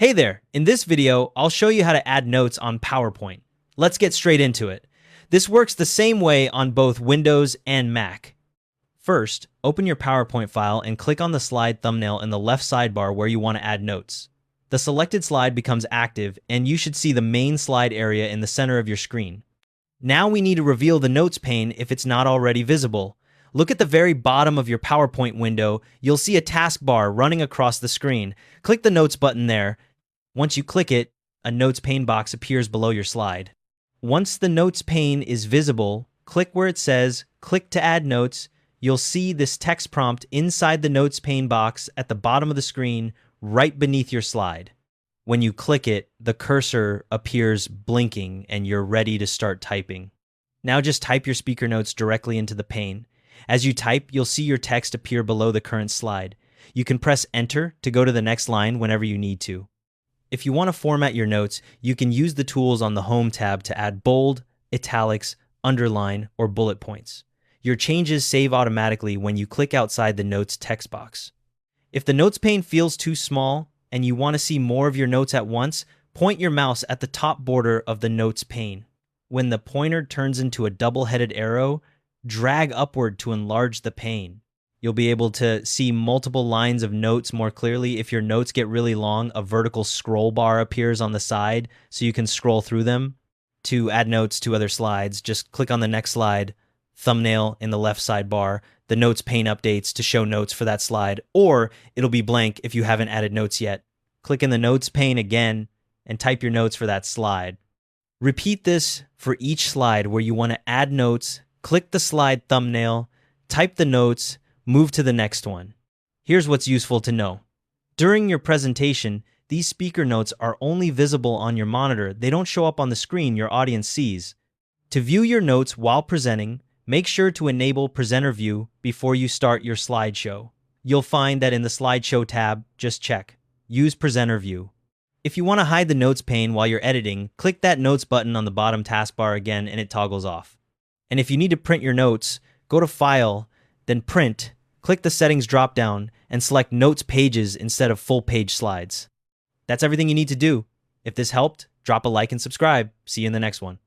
Hey there, in this video, I'll show you how to add notes on PowerPoint. Let's get straight into it. This works the same way on both Windows and Mac. First, open your PowerPoint file and click on the slide thumbnail in the left sidebar where you want to add notes. The selected slide becomes active and you should see the main slide area in the center of your screen. Now we need to reveal the notes pane if it's not already visible. Look at the very bottom of your PowerPoint window. You'll see a taskbar running across the screen. Click the Notes button there. Once you click it, a Notes pane box appears below your slide. Once the Notes pane is visible, click where it says Click to add notes. You'll see this text prompt inside the Notes pane box at the bottom of the screen, right beneath your slide. When you click it, the cursor appears blinking and you're ready to start typing. Now just type your speaker notes directly into the pane. As you type, you'll see your text appear below the current slide. You can press Enter to go to the next line whenever you need to. If you want to format your notes, you can use the tools on the Home tab to add bold, italics, underline, or bullet points. Your changes save automatically when you click outside the Notes text box. If the Notes pane feels too small and you want to see more of your notes at once, point your mouse at the top border of the Notes pane. When the pointer turns into a double-headed arrow, drag upward to enlarge the pane. You'll be able to see multiple lines of notes more clearly. If your notes get really long, a vertical scroll bar appears on the side so you can scroll through them. To add notes to other slides, just click on the next slide, thumbnail in the left sidebar. The Notes pane updates to show notes for that slide, or it'll be blank if you haven't added notes yet. Click in the Notes pane again and type your notes for that slide. Repeat this for each slide where you want to add notes. Click the slide thumbnail, type the notes, move to the next one. Here's what's useful to know. During your presentation, these speaker notes are only visible on your monitor. They don't show up on the screen your audience sees. To view your notes while presenting, make sure to enable Presenter View before you start your slideshow. You'll find that in the Slideshow tab, just check Use Presenter View. If you want to hide the Notes pane while you're editing, click that Notes button on the bottom taskbar again and it toggles off. And if you need to print your notes, go to File, then Print, click the Settings drop-down, and select Notes Pages instead of Full Page Slides. That's everything you need to do. If this helped, drop a like and subscribe. See you in the next one.